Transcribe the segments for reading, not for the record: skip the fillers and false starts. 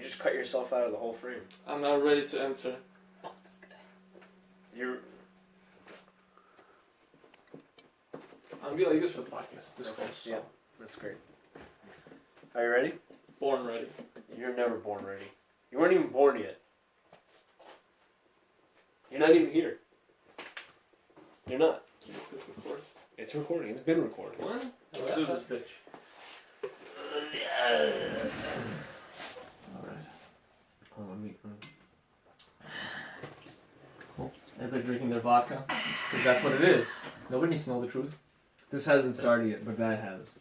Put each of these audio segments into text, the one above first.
just cut yourself out of the whole frame. I'm not ready to enter. Fuck this guy. You're. I'm be like this for the podcast. This Okay, close. yeah. That's great. Are you ready? Born ready. You're never born ready. You weren't even born yet. You're not even here. You're not. It's recording. It's been recording. What? Let's do this bitch. Alright. Oh, let me. Cool. Everybody drinking their vodka? Because that's what it is. Nobody needs to know the truth. This hasn't started yet, but that has.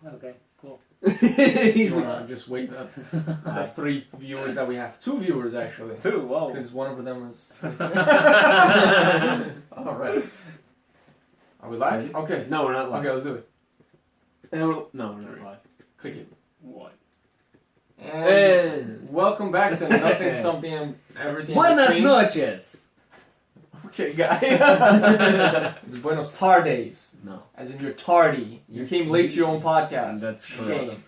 Okay, cool. He's You like, wanna just wait the 3 viewers that we have. 2 viewers actually. 2, whoa. Because one of them is. Alright. Are we live? Okay. no, we're not live. Okay, let's do it. No, we're not live. Click it. What? And welcome back to Nothing, Something, and Everything. Buenas Between. noches. Okay, guy. It's buenos tardes. No. As in you're tardy. You came late to your own podcast. That's Shame. correct.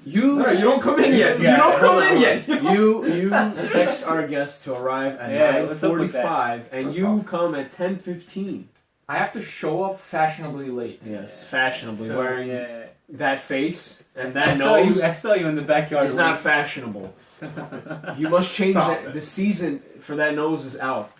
You don't come in yet. Yeah, you don't come hold in on. yet. You text our guest to arrive at what's up with 9:45, and First you off. come at 10:15. I have to show up fashionably late. Yes, fashionably So, wearing yeah. that face and I that saw you. nose. I saw you in the backyard. It's not fashionable. You must change Stop that. it. The season for that nose is out.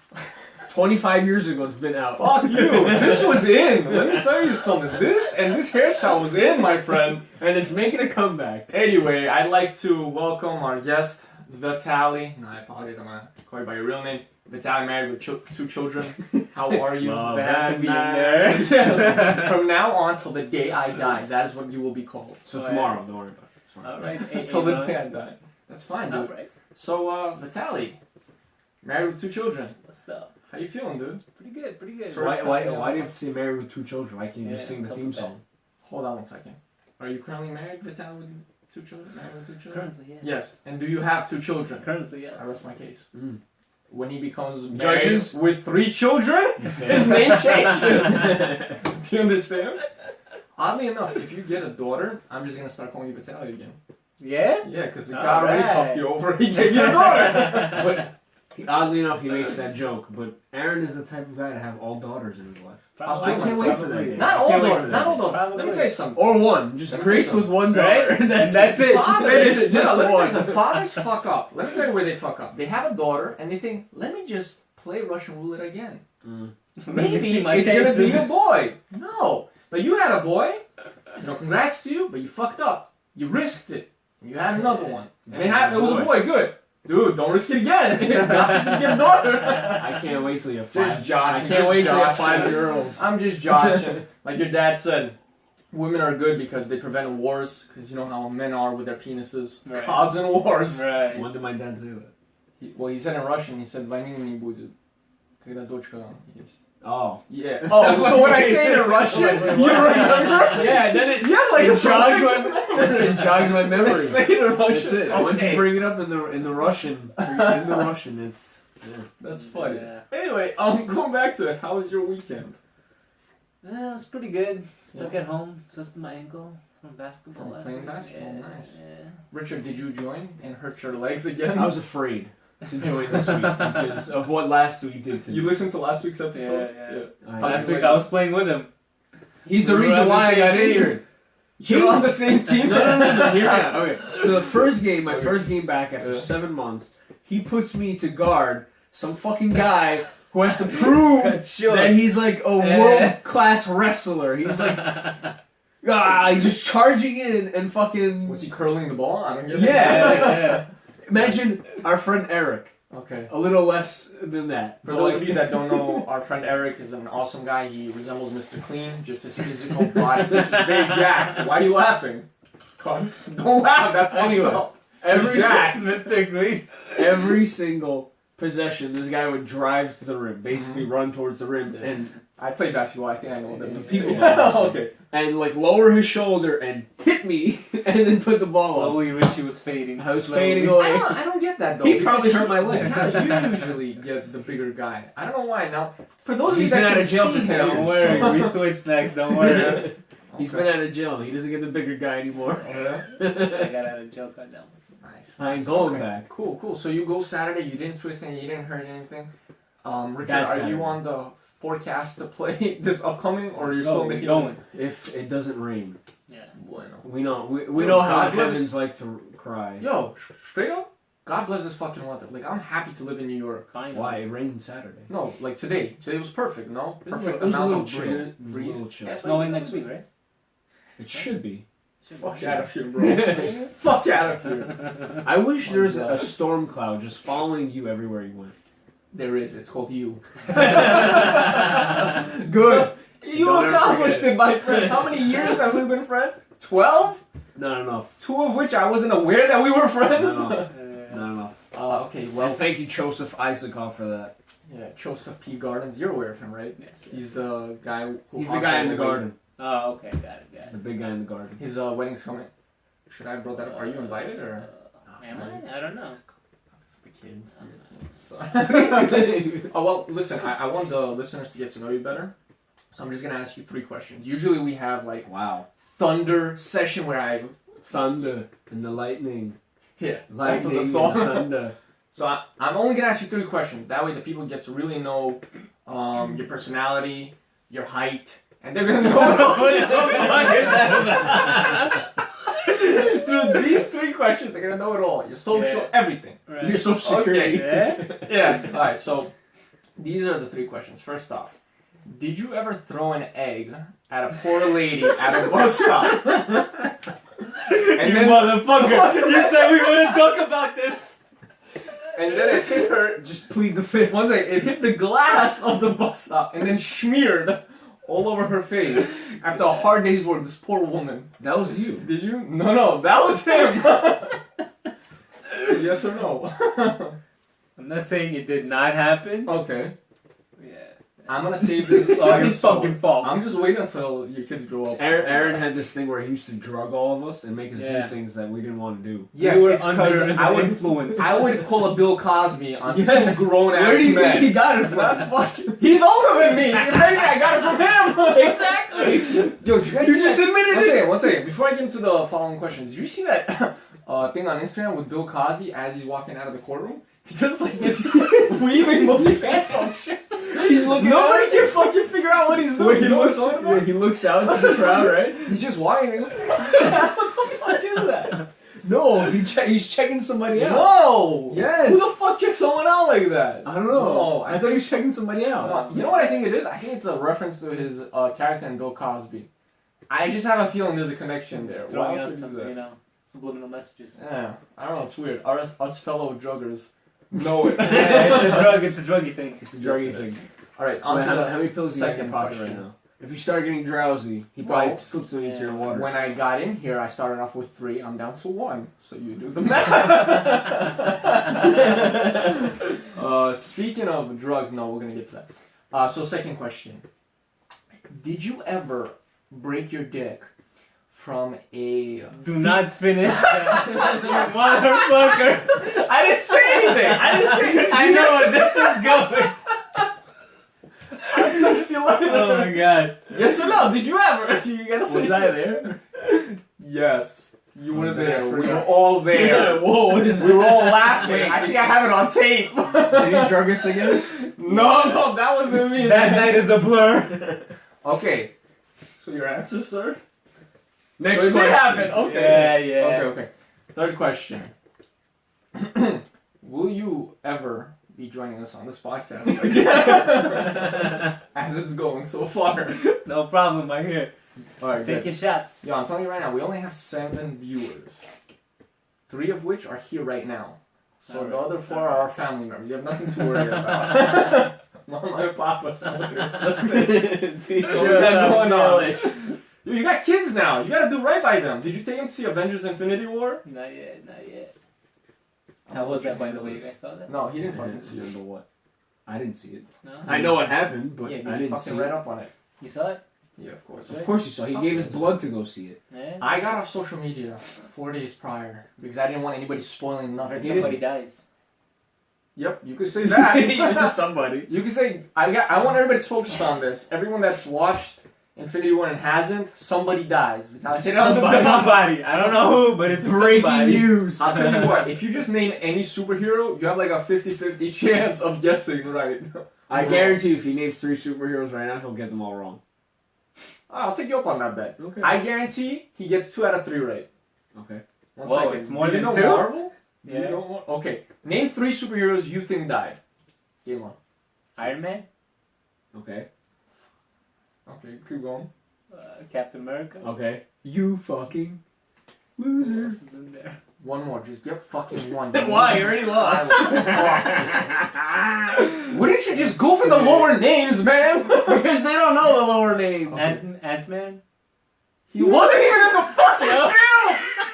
25 years ago, it's been out. Fuck you. This was in. Let me tell you something. This and this hairstyle was in, my friend. And it's making a comeback. Anyway, I'd like to welcome our guest, Vitaliy. No, I apologize. I'm gonna call you by your real name. Vitaliy, married with 2 children. How are you? Love They have to be in that there. man. Yes. From now on till the day I die, that is what you will be called. So Oh, tomorrow, don't worry about it. Tomorrow. Alright, Until the day I die. That's fine, dude. Alright. So, Vitaliy, married with 2 children. What's up? How you feeling, dude? Pretty good, pretty good. First Why time, do yeah. you have to say married with 2 children? Why can't you just Yeah, sing the talk theme about song? Hold on one second. Are you currently married, Vitaliy, with 2 children? Married with 2 children? Currently, yes. Yes. And do you have 2 children? Currently, yes. I rest my case. Mm. When he becomes married Judges? with 3 children, his name changes. Do you understand? Oddly enough, if you get a daughter, I'm just gonna start calling you Vitaliy again. Yeah? Yeah, because the guy already Alright. fucked you over. He gave you a daughter. But oddly enough, he makes that joke. But Aaron is the type of guy to have all daughters in his life. I'll I kill can't wait myself. for that day. Not I all can't wait daughters. for Not that all day. daughters. Let me Probably. tell you something. Or one. Just Let me graced tell you with one Right? daughter. That's That's it. Fathers, Finish it, no, just let me tell you one. something. Fathers fuck up. Let me tell you where they fuck up. They have a daughter and they think, let me just play Russian roulette again. Let me Maybe see my it's gonna be chances. a boy. No. But you had a boy. You know, congrats to you, but you fucked up. You risked it. And you had another one. And it happened. It was a boy. Good. Dude, don't risk it again. You get a daughter. I can't wait till you have 5. Just joshing. I can't wait till you have joshing. 5 girls. I'm just joshing. Like your dad said, women are good because they prevent wars. Because you know how men are with their penises. Right. Causing wars. Right. When did my dad say that? He said in Russian, he said, «Войны не будет, когда дочка есть». Oh. Yeah. Oh, so when I say it in Russian, you remember? Yeah, then it, Yeah, like it it's jogs like- it jogs my When I memory. say it in Russian. That's it. Once you bring it up in the Russian, it's That's funny. Yeah. Anyway, going back to it, how was your weekend? Well, it was pretty good. Stuck Yeah. at home, twisted my ankle from basketball From last playing week. basketball? Yeah, Nice. yeah. Richard, did you join and hurt your legs again? I was afraid to join this week because of what last week did to me. You listened to last week's episode? Yeah. I- Last week I was playing with him. He's the We were reason on the why I same got team. injured. You're on the same team? No. Hear me out. Okay. So the first game, my Okay. first game back after Yeah. 7 months, he puts me to guard some fucking guy who has to prove Sure. that he's like a Yeah. world-class wrestler. He's like, he's just charging in and fucking... Was he curling the ball? I don't get it. Yeah. Imagine our friend Eric. Okay. A little less than that. For those of you that don't know, our friend Eric is an awesome guy. He resembles Mr. Clean, just his physical body, which is very jacked. Why are you laughing? Come on. Don't laugh, that's funny. Anyway, every Mr. Green. every single possession, this guy would drive to the rim, basically run towards the rim, Yeah. and I play basketball, I think I know what that means. People know. Okay. and like lower his shoulder and hit me, and then put the ball up. Slowly, Richie was fading. I was Slowly. fading away. I don't get that though. He because probably hurt my leg. It's how you usually get the bigger guy. I don't know why. Now, for those of you He's that been can out of jail see for 10 him, Don't years. worry, we switched next, don't worry. He's been out of jail. He doesn't get the bigger guy anymore. Yeah. I got out of jail card now. Nice. I ain't going back. Cool. So you go Saturday. You didn't twist anything. You didn't hurt anything. Richard, That's are you Saturday. on the forecast to play this upcoming, or are you No, still in the we're heat? going. If it doesn't rain, Yeah. Bueno. we know Yo, how God bless- heavens like to cry. Yo, straight up, God bless this fucking weather. Like, I'm happy to live in New York. Fine. Why it rained Saturday? No, like today. Today was perfect, no? It was Perfect a amount little of chill. breeze. It was a little chill. It's snowing next week, right? It should be. Fuck out of here, bro. Fuck out of here. I wish there was Oh, a God. storm cloud just following you everywhere you went. There is. It's called you. Good. You Don't ever accomplished forget it, my friend. How many years have we been friends? 12? Not enough. 2 of which I wasn't aware that we were friends. Not enough. Not enough. Okay, Well, well, thank you, Joseph Isaacoff, for that. yeah, Joseph P. Gardens. You're aware of him, right? Yes. He's the guy who... He's the guy in the wedding. garden. Oh, okay. Got it. The big guy in the garden. His wedding's coming. Should I brought that up? Are you invited or? Am I? I don't know. It's the kids. So. Thunder. Oh well, listen. I want the listeners to get to know you better, so I'm just gonna ask you 3 questions. Usually we have like Wow. thunder session where I Thunder and the lightning. that's Lightning the and song. thunder. So I'm only gonna ask you 3 questions. That way the people get to really know your personality, your height, and they're gonna know what the fuck is that? Through these 3 questions, they're gonna know it all. Your social, Yeah. everything. Right. Your social security. Yeah. Yes. All right. So these are the 3 questions. First off, did you ever throw an egg at a poor lady at a bus stop? And You then motherfucker! You said we wouldn't talk about this. And then it hit her. Just plead the fifth. One second, it hit the glass of the bus stop and then smeared all over her face. After a hard day's work, this poor woman. That was you. Did you? No, that was him. Yes or no? I'm not saying it did not happen. Okay. Yeah. I'm gonna save this. It's your fucking fault. I'm just waiting until your kids grow up. Aaron had this thing where he used to drug all of us and make us Yeah. do things that we didn't want to do. Yes, we were it's under 'cause the I would influence. I would pull a Bill Cosby on Yes. 2 grown ass Where do you men. think he got it Not from? fucking- He's older than me. If anything, I got it from him. Exactly. Yo, did you guys You see just that? admitted One second. Before I get into the following question, did you see that thing on Instagram with Bill Cosby as he's walking out of the courtroom? He does like this weaving motion on shit. He's looking. Nobody can fucking figure out what he's doing. Where he You know what looks, I'm talking about? he looks out to the crowd, right? He's just walking. What the fuck is that? No, he's checking somebody out. No. Yes. Who the fuck checks someone out like that? I don't know. No, I thought he was checking somebody out. You know what I think it is? I think it's a reference to his character in Bill Cosby. I just have a feeling there's a connection there. Just Why throwing else out would you some, do that? you know, subliminal messages. Yeah, I don't know. It's weird. Us fellow druggers know it. Yeah, it's a drug. It's a druggy thing. It's a druggy Yes, it is. thing. All right, on Wait, to how the many pills do you have in second your pocket question. right now? If you start getting drowsy, he Well, probably slips them into your water. When I got in here, I started off with 3. I'm down to 1. So you do the math. Speaking of drugs, no, we're gonna get to that. So second question: did you ever break your dick from a? Do not finish that. You motherfucker. I didn't say anything. I didn't say anything. I know where this is going. I text you later. Oh my god. Yes or no? Did you ever? You gotta say Was I something. there? Yes. You were Oh, there. I We were forgot. all there. Whoa, what is We were all laughing. Wait, I think I have it on tape. Did he drug us again? No, that wasn't me. That night is a blur. Okay. So your answer, sir? Next So it did question. happen. Okay. Yeah. Okay. Third question. Will you ever be joining us on this podcast again? As it's going so far. No problem. I'm here. Alright, Take good. your shots. Yo, I'm telling you right now, we only have 7 viewers. 3 of which are here right now. So the Alright. other 4 are our family members. You have nothing to worry about. Mama and Papa, something. That's it. Teacher, So we got going on. Vitaliy. Yo, you got kids now. You gotta do right by them. Did you take them to see Avengers Infinity War? Not yet. Not yet. How was that, by the way? You guys saw that? No, he didn't I fucking didn't see see it. it, but what? I didn't see it. No. I know what happened, but Yeah, I he didn't fucking see read it. up on it. You saw it? Yeah, of course. Of course you saw. He gave his blood to go see it. Yeah. I got off social media 4 days prior because I didn't want anybody spoiling Heard nothing. somebody dies. Yep, you could say that. You're just somebody. You could say I want everybody to focus on this. Everyone that's watched Infinity War and hasn't, somebody dies. Vitaliy, hit it on the Somebody. I don't know who, but it's Breaking somebody. news. I'll tell you what, if you just name any superhero, you have like a 50-50 chance of guessing right. I guarantee you if he names 3 superheroes right now, he'll get them all wrong. I'll take you up on that bet. Okay. I guarantee he gets 2 out of 3 right. Okay. One Whoa, second. it's more Do you than know 2? Marvel? Do Yeah. you know okay. Name 3 superheroes you think died. Game on. Iron Man, Okay. Okay, keep going. Captain America. Okay. You fucking loser. Who else is in there? One more. Just get fucking one. Why? You already lost. Wouldn't you just go for the lower names, man? Because they don't know the lower names. Ant-Man. He wasn't even in the fucking film!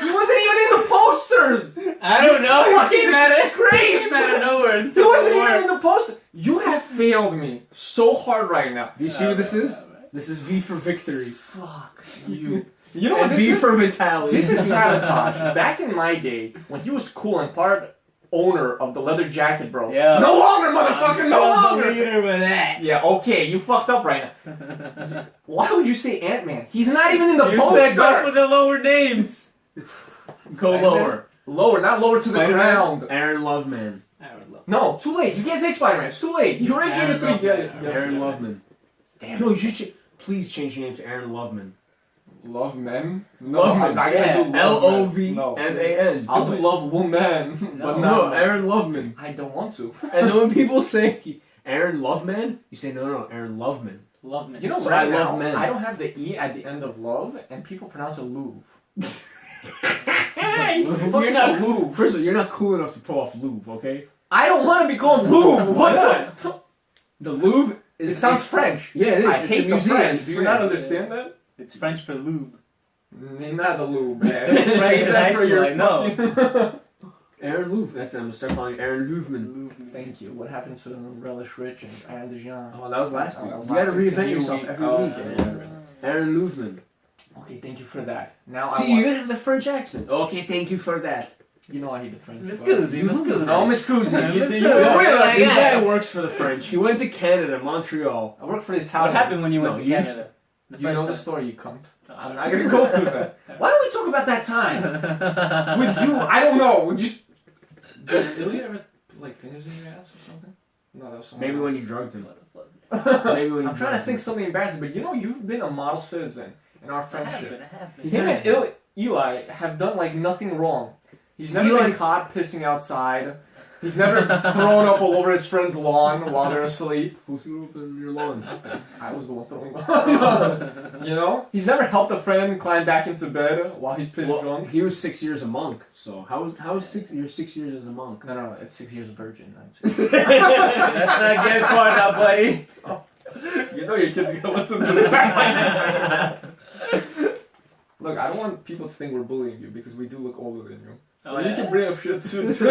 He wasn't even in the posters! I don't know. He fucking came out of disgrace! Came out of nowhere. He wasn't even in the poster! You have failed me so hard right now. Do you see what this is? This is V for victory. Fuck you. You know what And this V is? for Vitaliy. This is sabotage. Back in my day, when he was cool and part owner of the leather jacket, bro. Yeah. No longer, motherfucker, no longer! Leader with that. Yeah, okay, you fucked up right now. Why would you say Ant-Man? He's not even in the You poster! said go for the lower names. Go lower. Lower, not lower to the Spider-Man? ground. Aaron Loveman. No, too late. You can't say Spider-Man. It's too late. You already gave it 3. Aaron Loveman. Damn. No, you should please change your name to Aaron Loveman. Love men? No, Love I'm not men, gonna do love L-O-V-M-A-N. I'll do love woman, but No, no. Aaron Loveman. I don't want to. And then when people say Aaron Loveman, you say no, Aaron Loveman. Love me. You know, So right I now, love men. I don't have the E at the end of love, and people pronounce it Louvre. You're not cool. First of all, you're not cool enough to pull off Louvre, okay? I don't want to be called Louvre. What the? The Louvre It sounds French. Yeah, it is. I It's hate a the museum. French. It's Do you not France. understand that? It's French for lube. Not the Louvre, man. French in Save that high for school, your I know. fucking- Aaron Louvre. That's it. I'm gonna start calling you Aaron Louvreman. Thank you. What happened to Relish Rich and Aaron DeJean? Oh, that was last week. that was You last gotta week. It's a reinvent new yourself week. every Oh, week. yeah. Aaron Louvreman. Okay, thank you for that. Now I See, want... you gotta have the French accent. Okay, thank you for that. You know I hate the French. Miss but- Guzzi, Miss Guzzi. No, Miss Guzzi. You Miss did- Guzzi. you realize This Yeah. guy works for the French. He went to Canada, Montreal. I work for the What Italians. happened when you went No, to you- Canada? The You know the first story, you cunt. time. I'm not gonna go through that. Why don't we talk about that time? With you, I don't know. We just... Did Ilya ever put like fingers in your ass or something? No, that was someone Maybe else. when you drugged him. What Maybe when you I'm trying to drugged think him. something embarrassing, but you know you've been a model citizen in our I have friendship. been, I have been. Him and Eli have done like nothing wrong. He's never Eli- been caught pissing outside. He's never thrown up all over his friend's lawn while they're asleep. Who threw up in your lawn? I was the one throwing up. You know? He's never helped a friend climb back into bed while he's pissed Well, drunk. he was 6 years a monk. So how is your 6 years as a monk? No, it's 6 years of virgin. That's not good far now, buddy. You know your kids are gonna listen to this. Look, I don't want people to think we're bullying you because we do look older than you. So Oh, you yeah? can bring up shit soon too.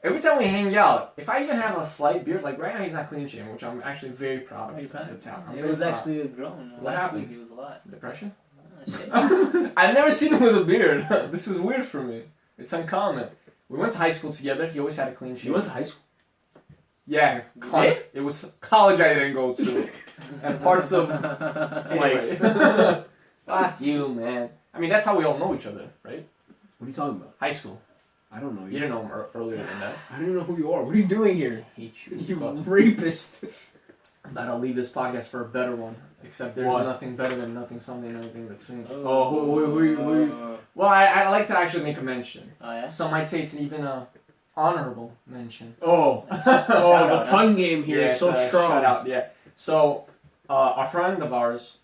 Every time we hang out, if I even have a slight beard, like right now he's not clean shaven, which I'm actually very proud of. Are you proud? It's out. I'm It very was proud. actually grown. What Last happened? week it was a lot. Depression? Oh, shit. I've never seen him with a beard. This is weird for me. It's uncommon. We went to high school together. He always had a clean shave. You went to high school? Yeah, Did? it was college I didn't go to, and parts of life. Fuck you, man. I mean, that's how we all know each other, right? What are you talking about? High school. I don't know You didn't know him earlier than that. I don't even know who you are. What are you doing here? I hate you. You But rapist. I'll leave this podcast for a better one. Except there's What? nothing better than nothing, something, and anything between. Oh, who- Well, I like to actually make a mention. Oh, yeah? Some might say it's even a honorable mention. Oh, Shout oh, out, the pun game here is it's so a strong. Shout out, yeah. So, a friend of ours,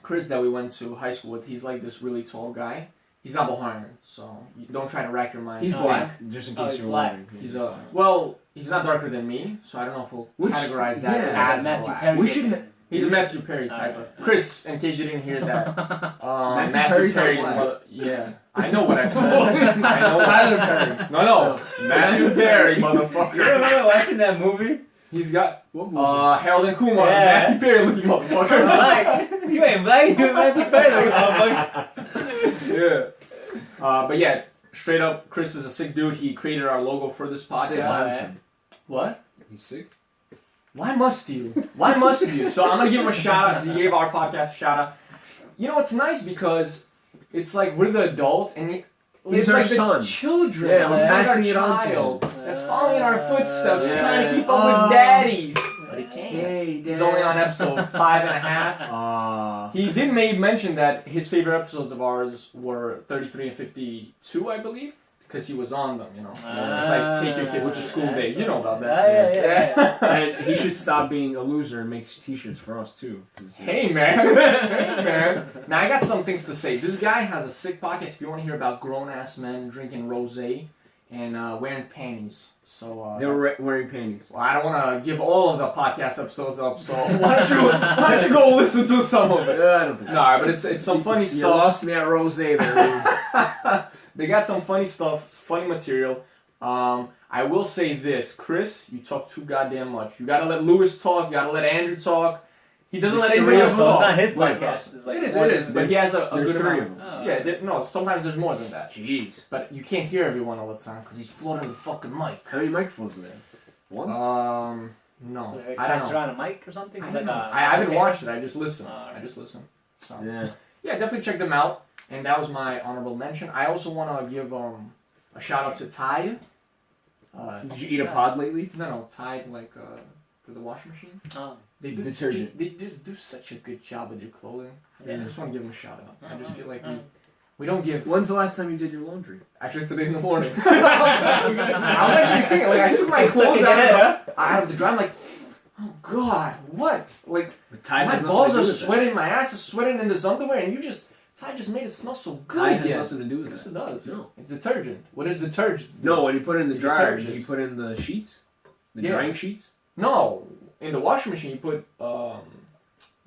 Chris, that we went to high school with, he's like this really tall guy. He's not Baharian, so you don't try to rack your mind. He's Oh, black, just in Oh, case he's you're black. wondering. He's well, he's not darker than me, so I don't know if we'll Which- categorize that yeah. as Matthew black. Perry. We should. He's a Matthew Perry type Alright. of. Chris, in case you didn't hear that, Matthew Matthew Perry's not Perry. black. Yeah, I know what I've said. I know what Tyler I've said. Perry. No, Matthew Perry, You motherfucker. remember watching that movie? He's got What movie? Harold and Kumar, Yeah. Matthew Perry looking motherfucker. Black. You ain't black, you Matthew Perry. Motherfucker. Yeah. But yeah, straight up, Chris is a sick dude. He created our logo for this Sick, podcast. listen to him. What? He's sick. Why must you? Why must you? So I'm gonna give him a shout out because he gave our podcast a shout out. You know, it's nice because it's like we're the adults and He's it's our like the son. children. Yeah, we're it's like our passing it on to child him. that's following in our footsteps, Yeah. trying to keep up with daddy. But he can't. Hey, Dad. He's only on episode 5.5. Aw. He did mention that his favorite episodes of ours were 33 and 52, I believe, because he was on them, you know. It's like take your kids to school day. You know about that. Yeah. And he should stop being a loser and make t-shirts for us too. Hey man, hey man. Now I got some things to say. This guy has a sick podcast. If you want to hear about grown-ass men drinking rosé and wearing panties, so They were wearing panties. well, I don't want to give all of the podcast episodes up. So why don't you go listen to some of it? I don't think so. No, but it's some funny You stuff. lost me at rosé there. They got some funny stuff, funny material. I will say this, Chris, you talk too goddamn much. You gotta let Lewis talk. You gotta let Andrew talk. He doesn't let anybody else So talk. it's not his Like podcast. us. It's like It is, more it than- is. But he has a There's good three amount. of them. Oh. Yeah, no, sometimes there's more than that. Jeez. But you can't hear everyone all the time because he's floating the fucking mic. How many microphones are there? One? No. So they I don't pass know. around a mic or something? I It's don't like know. a- I haven't watched it. I just listen. Alright. I just listen. So Yeah. yeah, definitely check them out. And that was my honorable mention. I also want to give a shout out to Tide. Did you eat a pod lately? No, Tide like for the washing machine. Oh, They Detergent. They just do such a good job with your clothing. yeah. I just want to give them a shout out. I just feel like Oh. we don't give. When's the last time you did your laundry? Actually, today in the morning. I was actually thinking, like, I took my clothes out of the dryer. I'm like, oh god, what? Like, But Tide my has nothing balls to are do with that. sweating, my ass is sweating in this underwear, and Tide just made it smell so good Tide has again. nothing to do with Yes, that. it does. No. It's detergent. What is detergent? No, when you put it in the dryer, Detergent. do you put in the sheets? The Yeah. drying sheets? No, in the washing machine you put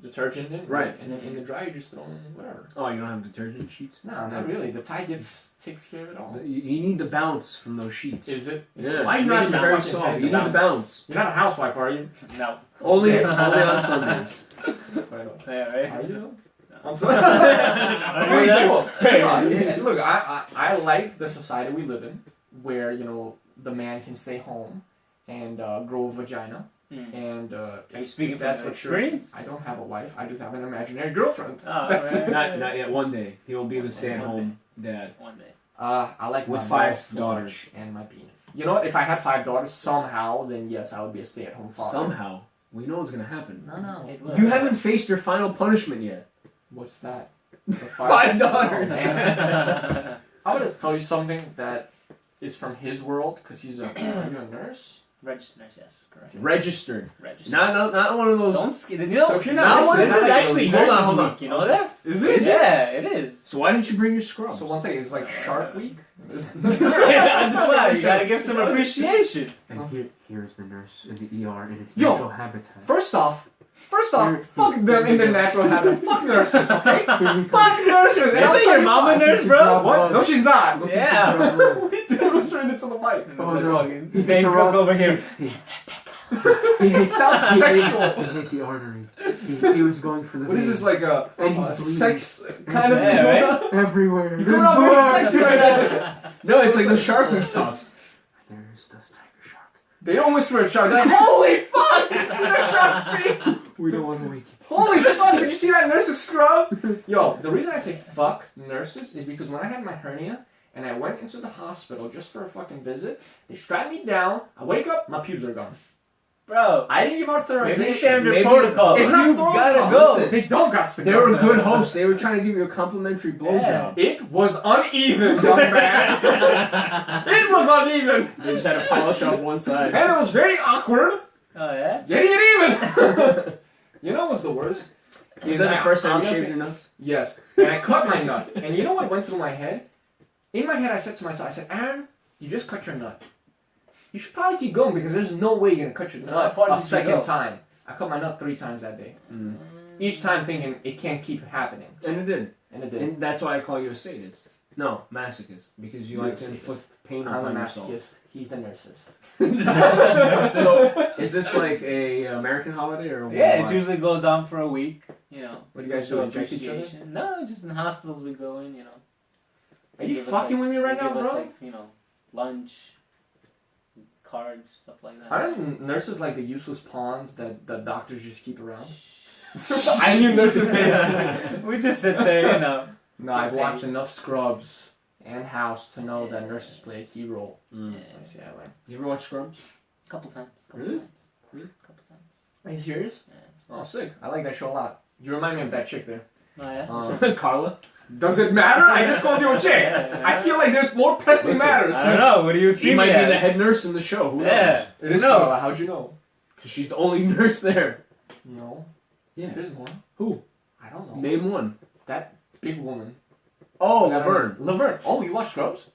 detergent in, Right. And then in the dryer you just throw in whatever. Oh, you don't have detergent sheets? No, not really. The Tide takes care of it all. You need the bounce from those sheets. Is it? Yeah. Why are you It not makes in it the very fucking soft. head, You need the bounce. You're not a housewife, are you? No. Only on Sundays. Yeah, right? Are you? No. I'm sorry. Very Yeah. cool. Yeah, look, I like the society we live in, where the man can stay home and grow a vagina, Mm. and Are you speaking if from that's your what you're- experience? I don't have a wife. I just have an imaginary girlfriend. Oh, That's right, it. right, Not yet. One day. He will be the stay-at-home dad. One day. I like With my 5 balls too daughters. much and my penis. You know what? If I had 5 daughters somehow, then yes, I would be a stay-at-home father. Somehow. We know what's going to happen. No. It will. You haven't faced your final punishment yet. What's that? 5 daughters. Oh, man. I would just tell you something that is from his world, because he's a. Are you a nurse? Registered nurse, yes, correct. Registered. Registered. Not one of those. Don't skip it. You know, So if you're now not this is registered, actually hold on, Nurses hold on. Week. You know that? Is Yeah, it is. So why didn't you bring your scrubs? So one second, it's like Shark Week. Yeah, that's why you gotta give some appreciation. And here's the nurse in the ER in its Yo, natural habitat. First off, fuck them in their natural habitat. Fuck nurses, okay? Fuck nurses. And Is I'll that tell your you mama why. nurse, bro? What? No, she's not. Yeah. We did it straight into the mic. Oh, no. Dane Cook over here. It sounds sexual. He hit the artery. He was going for the What is vein. this, like a And he's bleeding. sex kind of Yeah, thing? right? everywhere. You coming up here sexy right now? No, it's like the Shark Week talks. There's the tiger shark. They don't whisper at shark. They're like, holy fuck! Did you see the shark speak? We don't want to wake you. Holy fuck! Did you see that nurse's scrubs? Yo, the reason I say fuck nurses is because when I had my hernia and I went into the hospital just for a fucking visit, they strapped me down. I wake up, my pubes are gone. Bro, I didn't give authorization. it's standard Maybe- protocol. It's not Pubes gotta protocol. go. Listen, They don't got to They go. were good hosts. They were trying to give you a complimentary blowjob. It was uneven, young man. It was uneven. They just had to polish off one side. And it was very awkward Oh yeah. getting it even. You know what's the worst? Is that the first time you I'll shaved never- your nuts? Yes. And I cut my nut. And you know what went through my head? In my head, I said to myself, I said, Aaron, you just cut your nut. You should probably keep going because there's no way you're going to cut your So nut how far a did you second go? time. I cut my nut 3 times that day. Each time thinking it can't keep happening. And it did. And it did. And that's why I call you a sadist. No, masochist. Because you You're like a to sadist. inflict pain I'm a upon yourself. masochist. He's the narcissist. So, is this like a American holiday or Yeah, it worldwide? usually goes on for a week. You know. What do you guys do? Show Inject each other? appreciation. No, just in hospitals we go in. You know. Are you Give us, fucking like- with me right they now, give us, bro? like, you know, lunch, cards, stuff like that. Aren't nurses like the useless pawns that the doctors just keep around? I knew nurses hated. We just sit there, you know. No, I've watched enough Scrubs and House to know that nurses play a key role. Mm. Yeah. So I see how I You ever watch Scrubs? Couple times. Really? Couple times. Are you serious? Yeah. Oh, sick. I like that show a lot. You remind me of that chick there. Oh yeah. Carla? Does it matter? I just called you a chick. Yeah. I feel like there's more pressing Listen, matters. I don't know. What do you see? She might me be the as? head nurse in the show. Who knows? Yeah. It is Who knows? Carla. How'd you know? Because she's the only nurse there. No. Yeah. There's more. Who? I don't know. Name one. That big woman. Oh, Laverne. Laverne. Oh, you watch Scrubs?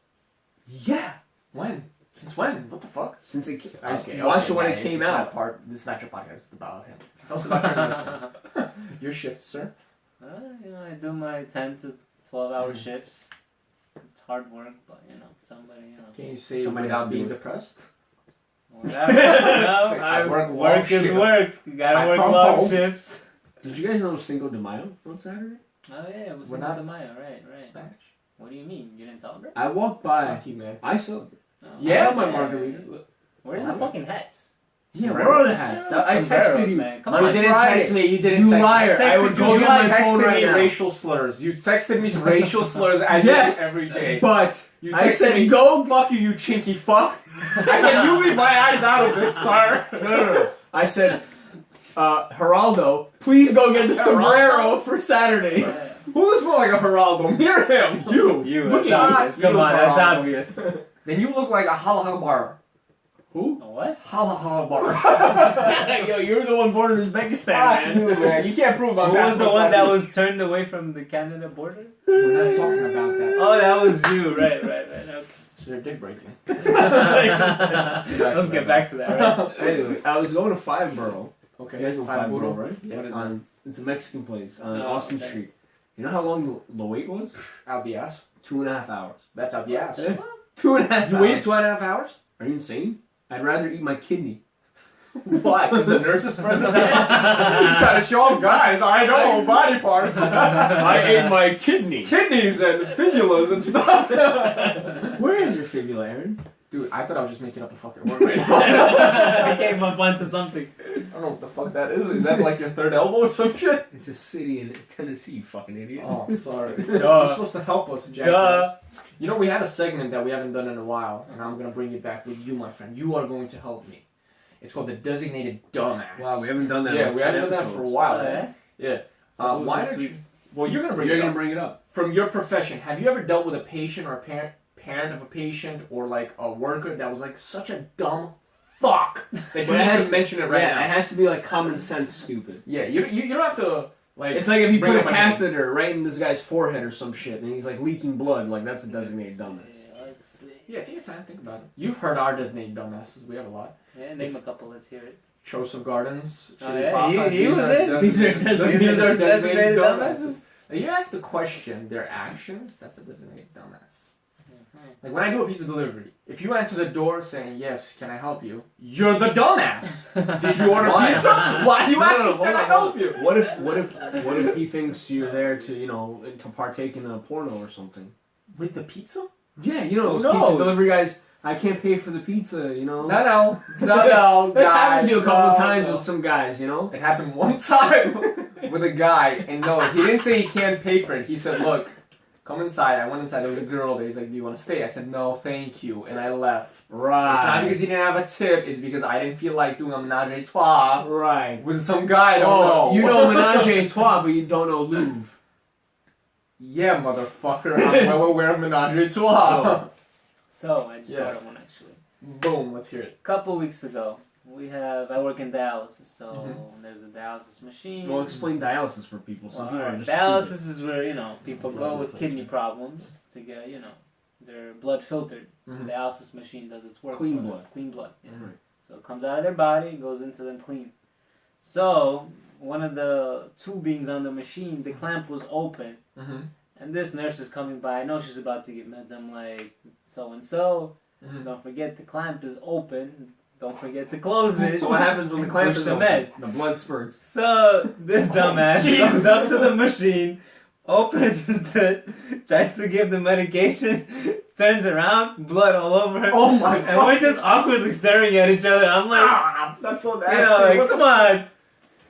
Yeah. When? Since when? What the fuck? Since it came, Okay, I watched it when yeah, it came it's out. not part. This is not your podcast. It's about him. Tell us about your nurse. Your shift, sir. You know, I do my 10 to 12-hour shifts. It's hard work, but you know, somebody, you know. Can you say Somebody has without to being do it. depressed? Whatever. No, Say, I work long work is shifts. work. You gotta I work come long home. shifts. Did you guys know Cinco de Mayo on Saturday? Oh yeah, it was We're Cinco not- de Mayo, right. Spanish. What do you mean? You didn't celebrate? I walked by. Fuck you, man. I celebrate. No. Yeah, I got my Yeah. margarita. Where's the fucking hats? Yeah, where are the hats? I texted you. Man. Come On on. didn't Friday. text me. You didn't You text liar. me. I would go you get my texted phone right me now. racial slurs. You texted me some racial slurs as Yes. you do every day. But You I texted said me, go. fuck you, you chinky fuck. I said, you leave my eyes out of this, sir. No. I said, Geraldo, please go get the sombrero for Saturday. Yeah. Who is more like a Geraldo? Near him. You, Look that's at obvious. you, Come on, that's Geraldo. obvious. Then you look like a halahabar. Who? A what? Halahabar. Yo, you're the one born in Uzbekistan, Fuck you, man. You can't prove I'm Who was the passport one that style. was turned away from the Canada border? We're not talking about that. Oh, that was you. Right. Okay. So you're dick breaking. Let's get back to that, right? Anyway, I was going to Five Borough. Okay. You guys know Five Borough, right? What is on, it's a Mexican place on Oh, Austin okay. Street. You know how long the wait was? Out the ass. 2.5 hours. That's out the ass. 2.5 You hours. waited 2.5 hours? Are you insane? I'd rather eat my kidney. Why? Because the nurse is present. Trying to show them, guys, I know body parts. I ate my kidney. Kidneys and fibulas and stuff. Where is your fibula, Aaron? Dude, I thought I was just making up a fucking word right now. I came up onto something. I don't know what the fuck that is. Is that like your third elbow or some shit? It's a city in Tennessee, you fucking idiot. Oh, sorry. Duh. You're supposed to help us, Duh. jackass. You know, we had a segment that we haven't done in a while, and I'm going to bring it back with you, my friend. You are going to help me. It's called the Designated Dumbass. Wow, we haven't done that. Yeah, in we 10 haven't done that for a episodes. while. Oh, man. yeah? Yeah. So who's Why this don't you... week's- Well, you're going to bring You're it gonna up. bring it up. From your profession, have you ever dealt with a patient or a parent of a patient or like a worker that was like such a dumb fuck that you But it need has to mention it right Yeah, now? it has to be like common sense stupid. Yeah, you don't have to like. It's like if you bring put up a my name. catheter right in this guy's forehead or some shit and he's like leaking blood, like that's a designated dumbass. Let's see. Yeah, take your time, think about it. You've heard our designated dumbasses. We have a lot. Yeah, name a couple. Let's hear it. Joseph Gardens. Oh, Chili yeah, Papa, he was are it? These are designated- designated- these are designated dumbasses? dumbasses. You have to question their actions. That's a designated dumbass. Mhm. Like when I do a pizza delivery, if you answer the door saying yes, can I help you? You're the dumbass. Did you order Why? pizza? Why do you No, ask? no, Can hold I on, help you? What if he thinks you're there to partake in a porno or something? With the pizza? Yeah, those No. pizza delivery guys. I can't pay for the pizza, No. That's guy, happened to you a couple no, times no. with some guys, It happened one time with a guy, and no, he didn't say he can't pay for it. He said, "Look, come inside." I went inside. There was a girl there. He's like, "Do you want to stay?" I said, "No, thank you," and I left. Right. It's not because he didn't have a tip. It's because I didn't feel like doing a menage a trois Right. with some guy I don't know. You know menage a trois, but you don't know Louvre. Yeah, motherfucker. I'm well aware of menage a trois. So I just Yes. started one actually. Boom. Let's hear it. A couple weeks ago, I work in dialysis, so Mhm. there's a dialysis machine. Well, explain dialysis for people. Some Well, people are alright, just dialysis is where people Blood go with kidney replacement. problems to get their blood filtered. Mhm. The dialysis machine does its work. Clean for them. blood. Clean blood. Yeah. Mhm. So it comes out of their body, goes into them clean. So one of the tubings on the machine, the clamp was open, Mm-hmm. and this nurse is coming by. I know she's about to give meds. I'm like, so and so. Mm-hmm. Don't forget the clamp is open. Don't forget to close it. So what happens when the and clamp push is the open? med. The blood spurts. So this dumbass Jesus. goes up to the machine, opens it, tries to give the medication turns around, blood all over her. Oh my And we're just awkwardly staring at each other. I'm like, That's so you nasty. know, like, What the- come on.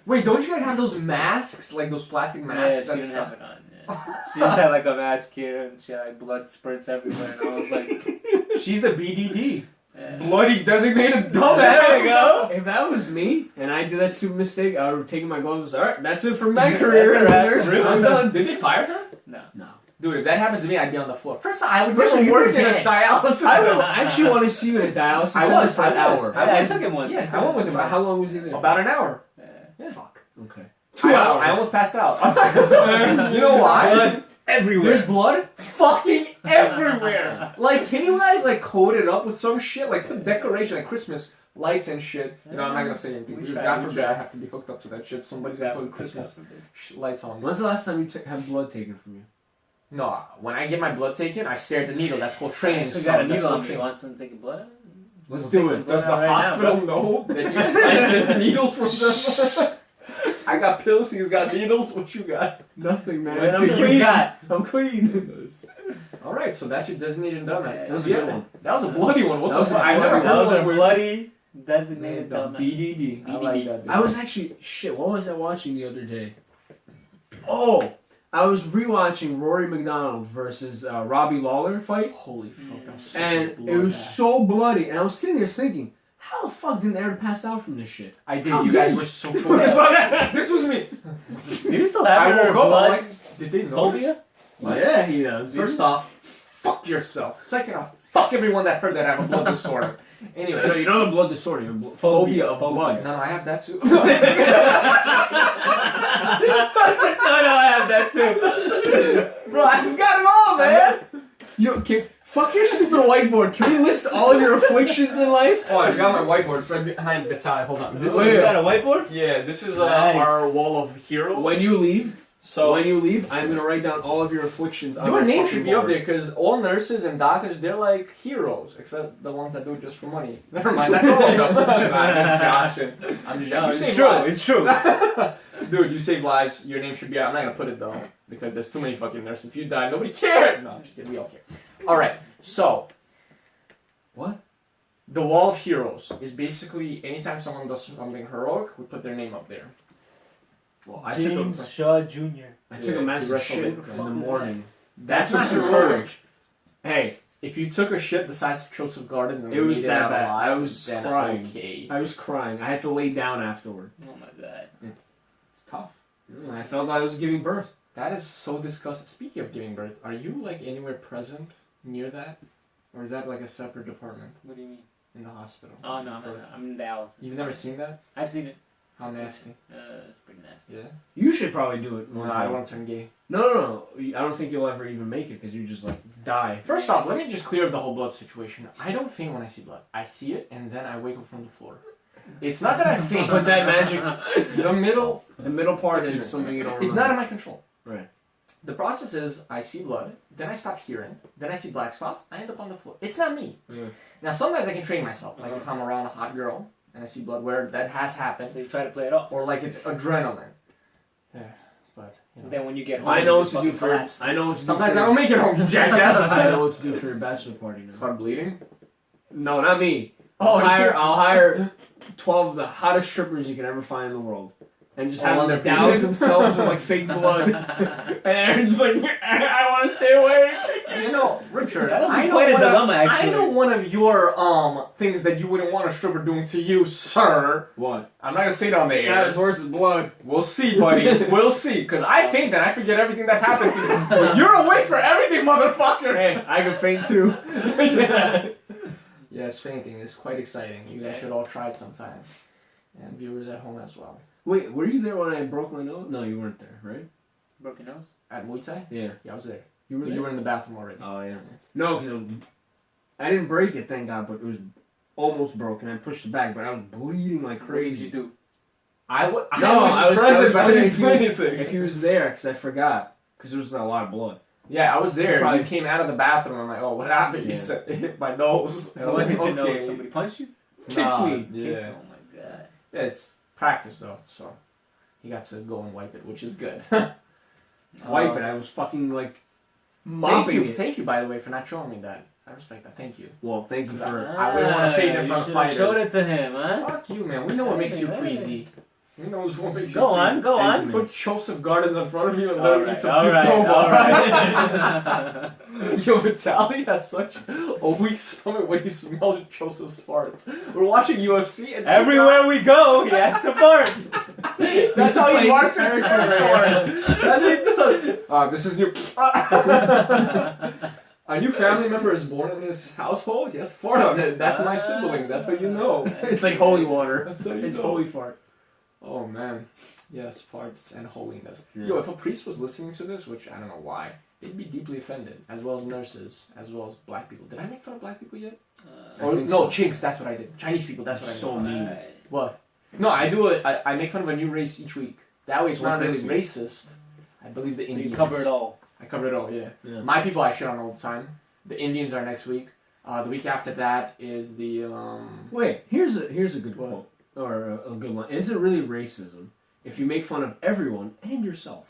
Wait, don't you guys have those masks? Like those plastic masks? Yeah, she didn't have it on. Yeah. She just had like a mask here, and she had like blood spurts everywhere. And I was like, She's the BDD. yeah. Bloody designated dumbass. There we go. If that was me and I did that stupid mistake, I would have taken my gloves. All right, that's it for my career That's as a a wrap. nurse. Really? I'm done. Did they fire her? No. No. Dude, if that happens to me, I'd be on the floor. First, I would First of all, never you're work in a dead. dialysis I center. actually want to see you in a dialysis I center was, for an I was. hour. I took him once. Yeah, I went with him. How long was he there? About an hour. Yeah. Fuck. Okay. I almost passed out. You know why? Blood everywhere. There's blood fucking everywhere. Like, can you guys like code it up with some shit? Like, put decoration, like Christmas lights and shit. You know, I'm not gonna say anything We because tried, God we forbid tried. I have to be hooked up to that shit. Somebody's gonna put Christmas lights on me. When's the last time you had blood taken from you? No, when I get my blood taken, I stare at the needle. That's called training. So got a son. That's needle called on me. training. Wants to take blood? Let's We'll do take it. some blood Does the out right now, hospital bro. know that you siphon needles from them? I got pills, he's got needles. What you got? Nothing, man. What I'm do you clean. got? I'm clean. Alright, so that's your designated dumbass. That was a good one. That was a bloody one. What That the was a fuck? I never bloody That heard was one a where- bloody designated The dumbass. BDD. I like that. Dude. I was actually shit. What was I watching the other day? Oh, I was rewatching Rory McDonald versus Robbie Lawler fight, Holy fuck, that was such and a it was bloodbath. so bloody. And I was sitting there thinking, how the fuck didn't Aron pass out from this shit? I did. How You did guys you? were so focused. This was me. Do you still have I your woke up. I'm blood like, did they know? phobia? Yeah, he does. First off, fuck yourself. Second off, fuck everyone that heard that I have a blood disorder. Anyway. No, you don't have blood disorder. You have phobia of blood. No, I have that too. No, I have that too. Bro, I've got it all, man. Fuck your stupid whiteboard. Can we list all of your afflictions in life? Oh, I got my whiteboard. It's right behind Vitaliy. Hold on. This You is got a whiteboard? yeah. This is Nice. our wall of heroes. When you leave, so I'm gonna write down all of your afflictions. On your my name fucking should be up board. there because all nurses and doctors, they're like heroes, except the ones that do it just for money. Never mind, that's all of them. I'm just joshing. I'm just No, joshing. it's true. It's true. Dude, you save lives. Your name should be out. I'm not gonna put it though because there's too many fucking nurses. If you die, nobody cares. No, I'm just kidding. We all care. All right. So, What? the wall of heroes is basically anytime someone does something heroic, we put their name up there. Well, I James Shaw Jr. took a Yeah, massive the rest of shit it. in What the the fuck is morning. That's That not took some heroic. courage. Hey, If you took a shit the size of Joseph Garden, and It was made that out bad. alive, I was then crying. Okay, I was crying. I had to lay down afterward. Oh my god. it's tough. I felt I was giving birth. That is so disgusting. Speaking of giving birth, are you like anywhere present near that, or is that like a separate department What do you mean? in the hospital? Oh no, I'm in Dallas. You've never seen that? I've seen it. How nasty. It's pretty nasty. Yeah. You should probably do it No, one I time. want to turn gay. No. I don't think you'll ever even make it because you just like die. First off, let me just clear up the whole blood situation. I don't faint when I see blood. I see it and then I wake up from the floor. It's not that I faint. But that magic, The middle part It's is something you don't remember. It's not in my control. Right. The process is I see blood, then I stop hearing, then I see black spots, I end up on the floor. It's not me. Yeah. Now sometimes I can train myself, like if I'm around a hot girl and I see blood where that has happened, So you try to play it off. or like it's adrenaline. Yeah, but you know. Then when you get home, I know you what just to do fucking for. collapse. I know what to Sometimes do I for. don't make it home, you jackass. I know what to do for your bachelor party now. Start bleeding. No, not me. Oh, I'll hire 12 of the hottest strippers you can ever find in the world. And just All have on them their douse period? themselves with like fake blood. And Aaron's just like, I want to stay awake. You know, Richard, That was I know quite a one of- dilemma, actually. I know one of your things that you wouldn't want a stripper doing to you, sir. What? I'm not gonna say it on the It's not air. as horse's blood. We'll see, buddy. We'll see. Cause I faint and I forget everything that happened to me. But you're awake for everything, motherfucker. Hey, I can faint too. Yes, fainting is quite exciting. You guys should all try it sometime. And viewers at home as well. Wait, were you there when I broke my nose? No, you weren't there, right? Broken nose? At Muay Thai? Yeah. Yeah, I was there. You were But there? you were in the bathroom already. Oh, yeah. No, because I didn't break it, thank God, but it was almost broken. I pushed it back, but I was bleeding like What did you crazy. do? I was I was present, but I wondering didn't if he do was, anything. if he was there, because I forgot. Because there was a lot of blood. Yeah, I was there. Probably- You came out of the bathroom. I'm like, oh, what happened? You Yeah. said it hit my nose. And I'm What like, hit your okay. nose? Somebody punched you? Kicked Nah, me. Yeah. Oh my god. Yeah, it's practice though, so he got to go and wipe it, which is good. Wipe it. I was fucking like Thank mopping you, it. thank you, by the way, for not showing me that. I respect that. Thank you. Well, thank you for. I wouldn't want to fade in front of you fighters. showed it to him, huh? Fuck you, man. We know what makes you Hey, queasy. We know what makes you Go on, queasy. go on. Put Joseph Gardens in front of you and let him eat some Alright, Qdoba. alright. Yo, Vitaliy has such a weak stomach when he smells Joseph's farts. We're watching UFC and Everywhere we go, he has to fart. that's how he marks his territory. territory. That's what he does. This is new. A new family member is born in this household. He has to fart on it. That's my sibling. That's how you know. It's like holy water. That's how you It's know. holy fart. Oh man. Yes, farts and holiness. Yeah. Yo, if a priest was listening to this, which I don't know why, they'd be deeply offended, as well as nurses, as well as black people. Did I make fun of black people yet? I Or think no, so. Chinks, that's what I did. Chinese people, that's what I made So fun of. mean. What? No, I do it. I make fun of a new race each week. That way it's So what's not really next racist. I believe the So Indians. you cover it all. I cover it all, yeah. Yeah. My people I shit on all the time. The Indians are next week. The week after that is the Wait, here's a good What? quote or a good line. Is it really racism if you make fun of everyone and yourself?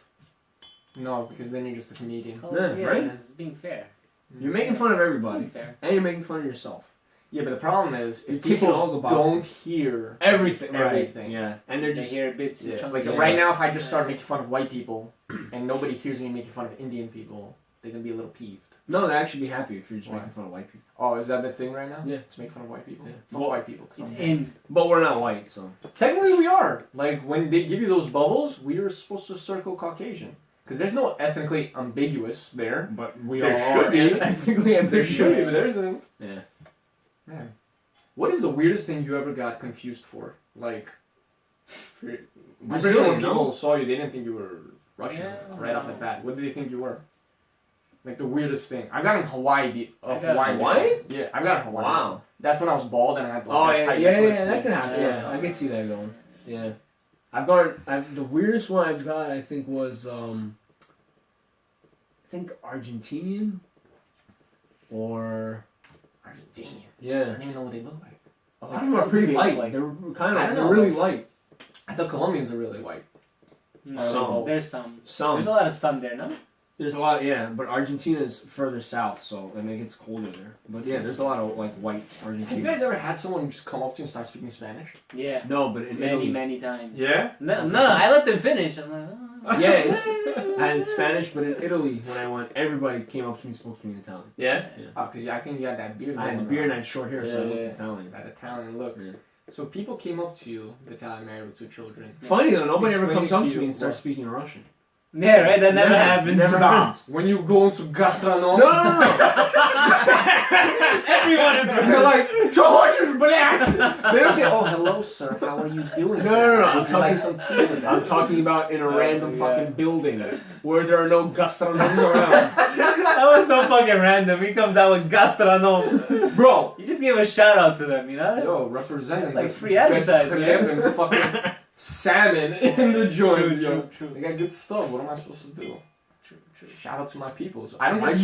no, because then you're just a comedian. Oh, Yeah, right? It's being fair. You're making fun of Being everybody fair. and you're making fun of yourself. Yeah, but the problem is You're if ticking people all the boxes. don't hear Everything. everything. Yeah. And they're They just. hear a bit too Yeah, chunky. Like Yeah. right now, if I just start making fun of white people and nobody hears me making fun of Indian people, they're gonna be a little peeved. No, they'd actually be happy if you're just Why? making fun of white people. Oh, is that the thing right now? Yeah. To make fun of white people. Yeah. Fuck white people. 'Cause It's I'm- in. But we're not white, so. Technically, we are. Like when they give you those bubbles, we are supposed to circle Caucasian because there's no ethnically ambiguous there. But we There all should are be. ethnically There should be, ambiguous. but there isn't. Yeah. Man, what is the weirdest thing you ever got confused for? Like, I'm pretty sure when Brazilian, people no? saw you, they didn't think you were Russian Yeah, right off the no. bat. What did they think you were? Like the weirdest thing. I got in Hawaii. I got Hawaii. Hawaii? Yeah, I got in Hawaii. Wow. That's when I was bald and I had like Oh that yeah, tight yeah, necklace yeah, that thing. can happen. Yeah, I can see that going. Yeah, the weirdest one I've got, I think, was I think Argentinian, or Argentinian. I yeah, don't even know what they look like. a lot of them are pretty light. Like, They're kind I of, don't they're know. really light. I thought Colombians are really white. no, Some. there's some. Some There's a lot of sun there, no? there's a lot, yeah, but Argentina is further south, so and it gets colder there. But yeah, there's a lot of like white Have you Argentinians. guys ever had someone just come up to you and start speaking Spanish? Yeah. No, but in Many, Italy, many times. Yeah. No, I let them finish. I'm like, oh. yeah, I had Spanish, but in Italy when I went, everybody came up to me and spoke to me in Italian. Yeah? Yeah. Oh, because I think you had that beard. I had the going beard and I on. had short hair, so I Yeah, looked yeah. Italian. That Italian look. Yeah. So people came up to you, Vitaliy married with 2 children. Funny though, nobody ever Explaining comes up to to me you and starts what- speaking Russian. Yeah, right? That never Never. happens. Never happens. When you go into gastronom, No. Everyone is they're like, George, black. They don't say, oh, hello, sir. How are you doing? No, sir? no, no, Would you like some tea with I'm that? talking about in a random yeah. fucking building where there are no gastronoms around. That was so fucking random. He comes out with gastronom. Bro. You just gave a shout out to them, you know? Yo, representing That's like this free best advertising, crab and fucking salmon in the joint. True, yo. true, true. They got good stuff. What am I supposed to do? Shout out to my peoples. I don't Why just you